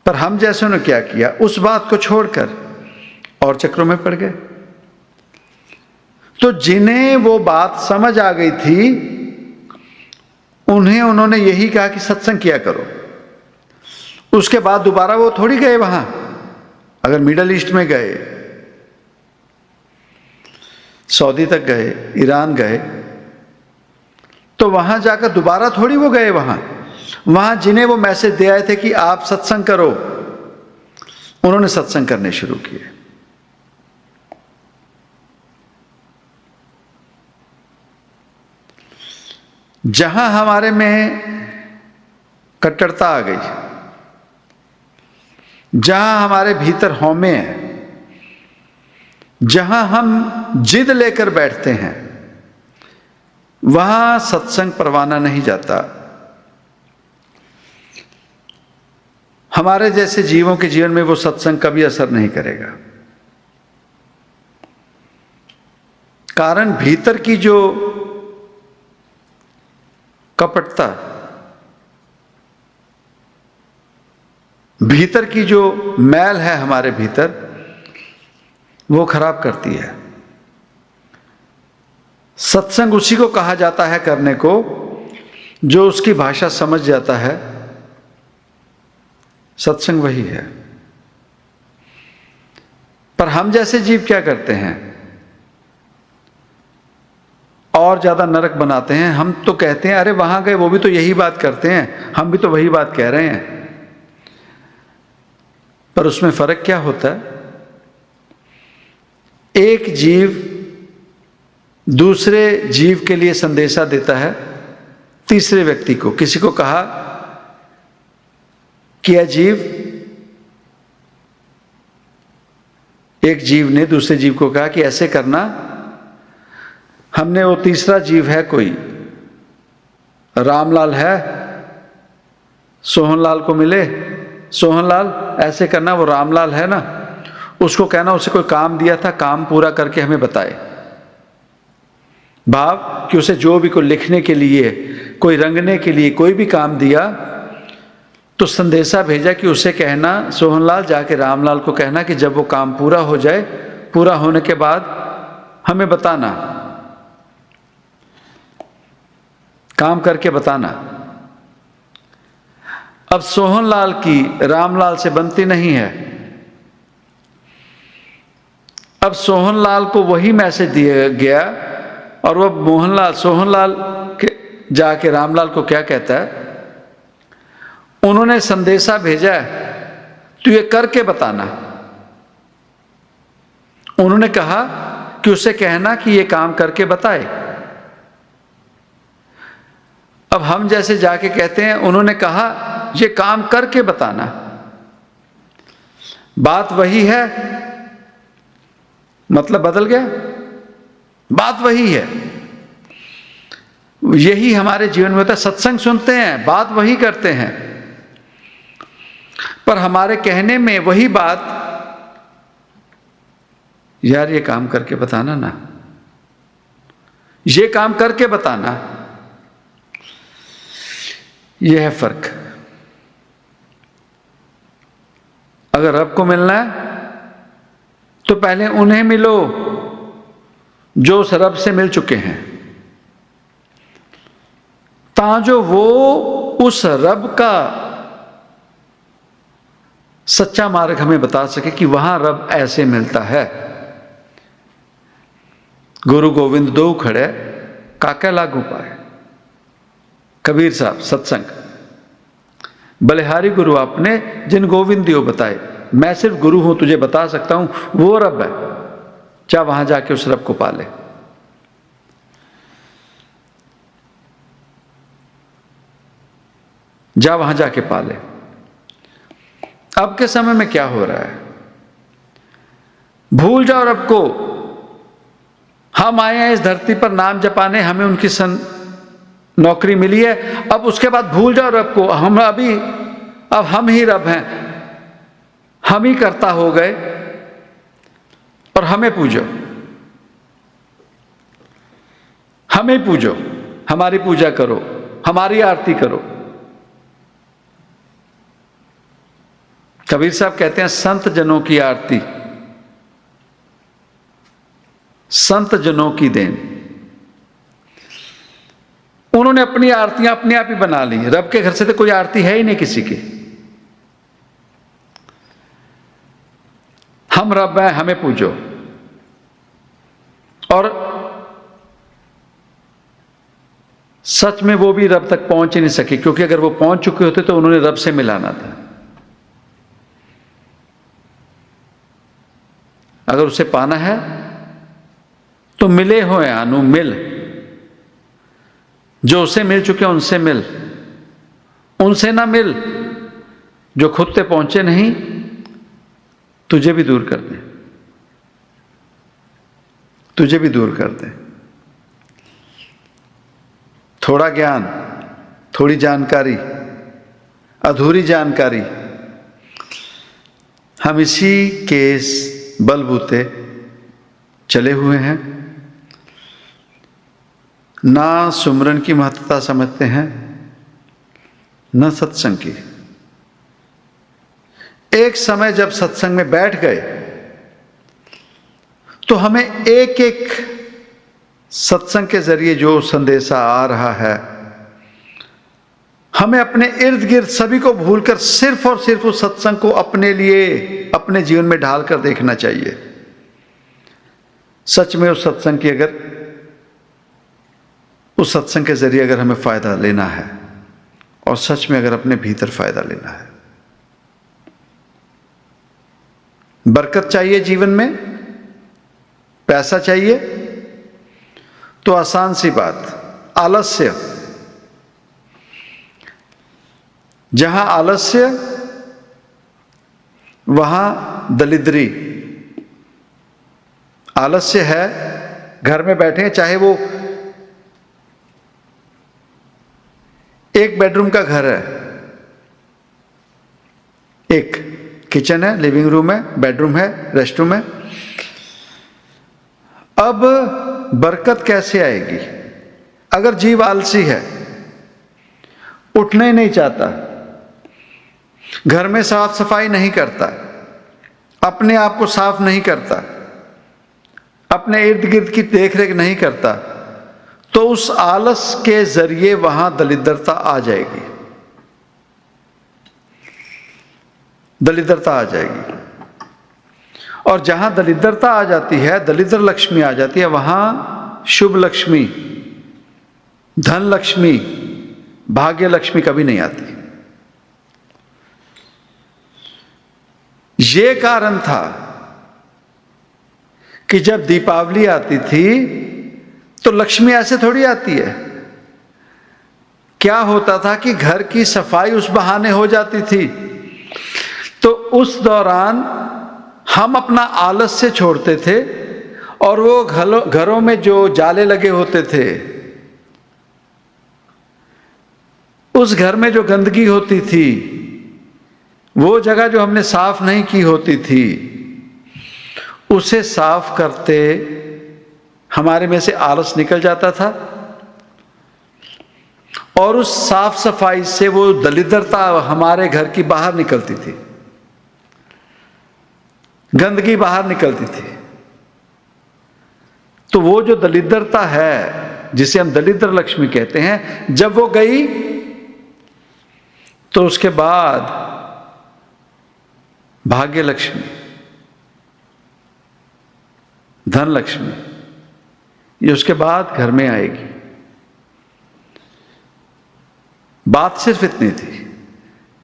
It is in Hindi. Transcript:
पर हम जैसों ने क्या किया, उस बात को छोड़कर और चक्रों में पड़ गए। तो जिन्हें वो बात समझ आ गई थी उन्होंने यही कहा कि सत्संग किया करो। उसके बाद दोबारा वो थोड़ी गए वहां। अगर मिडल ईस्ट में गए, सऊदी तक गए, ईरान गए, तो वहां जाकर दोबारा थोड़ी वो गए वहां जिन्हें वो मैसेज दे आए थे कि आप सत्संग करो, उन्होंने सत्संग करने शुरू किए। जहां हमारे में कट्टरता आ गई, जहां हमारे भीतर हौमे है, जहां हम जिद लेकर बैठते हैं, वहां सत्संग परवाना नहीं जाता। हमारे जैसे जीवों के जीवन में वो सत्संग कभी असर नहीं करेगा। कारण भीतर की जो कपटता, भीतर की जो मैल है हमारे भीतर, वो खराब करती है। सत्संग उसी को कहा जाता है करने को जो उसकी भाषा समझ जाता है। सत्संग वही है। पर हम जैसे जीव क्या करते हैं, और ज्यादा नरक बनाते हैं। हम तो कहते हैं अरे वहां गए वो भी तो यही बात करते हैं, हम भी तो वही बात कह रहे हैं। पर उसमें फर्क क्या होता है? एक जीव दूसरे जीव के लिए संदेशा देता है, तीसरे व्यक्ति को। किसी को कहा कि यह जीव, एक जीव ने दूसरे जीव को कहा कि ऐसे करना। हमने वो तीसरा जीव है, कोई रामलाल है, सोहनलाल को मिले, सोहनलाल ऐसे करना, वो रामलाल है ना, उसको कहना उसे कोई काम दिया था, काम पूरा करके हमें बताए। भाव कि उसे जो भी कोई लिखने के लिए, कोई रंगने के लिए कोई भी काम दिया, तो संदेशा भेजा कि उसे कहना, सोहनलाल जाके रामलाल को कहना कि जब वो काम पूरा हो जाए, पूरा होने के बाद हमें बताना, काम करके बताना। अब सोहनलाल की रामलाल से बनती नहीं है। अब सोहनलाल को वही मैसेज दिया गया और वह सोहनलाल के जाके रामलाल को क्या कहता है, उन्होंने संदेशा भेजा है तू ये करके बताना। उन्होंने कहा कि उसे कहना कि ये काम करके बताए। अब हम जैसे जाके कहते हैं, उन्होंने कहा ये काम करके बताना। बात वही है, मतलब बदल गया? बात वही है। यही हमारे जीवन में होता है। सत्संग सुनते हैं, बात वही करते हैं, पर हमारे कहने में वही बात, यार ये काम करके बताना ना, ये काम करके बताना। यह है फर्क। अगर रब को मिलना है तो पहले उन्हें मिलो जो उस रब से मिल चुके हैं, ताजो वो उस रब का सच्चा मार्ग हमें बता सके कि वहां रब ऐसे मिलता है। गुरु गोविंद दो खड़े, काका लागू पाए। कबीर साहब सत्संग, बलिहारी गुरु आपने जिन गोविंद दियो बताए, मैं सिर्फ गुरु हूं, तुझे बता सकता हूं वो रब है। चाहे वहां जाके उस रब को पाले। जा वहां जाके पाले। अब के समय में क्या हो रहा है? भूल जाओ रब को। हम आए हैं इस धरती पर नाम जपाने, हमें उनकी नौकरी मिली है, अब उसके बाद भूल जाओ रब को। अब हम ही रब हैं, हम ही कर्ता हो गए और हमें पूजो, हमें पूजो, हमारी पूजा करो, हमारी आरती करो। कबीर साहब कहते हैं संत जनों की आरती संत जनों की देन। उन्होंने अपनी आरतियां अपने आप ही बना ली। रब के घर से तो कोई आरती है ही नहीं किसी की। हम रब हैं, हमें पूजो। और सच में वो भी रब तक पहुंच ही नहीं सके, क्योंकि अगर वो पहुंच चुके होते तो उन्होंने रब से मिलाना था। अगर उसे पाना है तो मिले हो अनु मिल, जो उसे मिल चुके उनसे मिल, उनसे ना मिल जो खुद से पहुंचे नहीं, तुझे भी दूर कर दे, तुझे भी दूर कर दे। थोड़ा ज्ञान, थोड़ी जानकारी, अधूरी जानकारी, हम इसी के बलबूते चले हुए हैं। ना सुमरन की महत्वता समझते हैं, न सत्संग की। एक समय जब सत्संग में बैठ गए तो हमें एक एक सत्संग के जरिए जो संदेशा आ रहा है, हमें अपने इर्द गिर्द सभी को भूलकर सिर्फ और सिर्फ उस सत्संग को अपने लिए, अपने जीवन में ढालकर देखना चाहिए। सच में उस सत्संग की अगर, उस सत्संग के जरिए अगर हमें फायदा लेना है और सच में अगर अपने भीतर फायदा लेना है, बरकत चाहिए जीवन में, पैसा चाहिए, तो आसान सी बात, आलस्य। जहां आलस्य वहां दलिद्री। आलस्य है, घर में बैठे, चाहे वो एक बेडरूम का घर है, एक किचन है, लिविंग रूम है, बेडरूम है, रेस्टरूम है। अब बरकत कैसे आएगी? अगर जीव आलसी है, उठना ही नहीं चाहता, घर में साफ सफाई नहीं करता, अपने आप को साफ नहीं करता, अपने इर्द गिर्द की देखरेख नहीं करता, तो उस आलस के जरिए वहां दलिद्रता आ जाएगी, दलिद्रता आ जाएगी। और जहां दलिद्रता आ जाती है, दलिद्र लक्ष्मी आ जाती है, वहां शुभ लक्ष्मी, धन लक्ष्मी, भाग्य लक्ष्मी कभी नहीं आती। ये कारण था कि जब दीपावली आती थी तो लक्ष्मी ऐसे थोड़ी आती है। क्या होता था कि घर की सफाई उस बहाने हो जाती थी, तो उस दौरान हम अपना आलस्य छोड़ते थे और वो घरों में जो जाले लगे होते थे, उस घर में जो गंदगी होती थी, वो जगह जो हमने साफ नहीं की होती थी, उसे साफ करते हमारे में से आलस निकल जाता था और उस साफ सफाई से वो दलिद्रता हमारे घर की बाहर निकलती थी, गंदगी बाहर निकलती थी। तो वो जो दलिद्रता है, जिसे हम दलिद्र लक्ष्मी कहते हैं, जब वो गई तो उसके बाद भाग्य लक्ष्मी, धन लक्ष्मी, ये उसके बाद घर में आएगी। बात सिर्फ इतनी थी।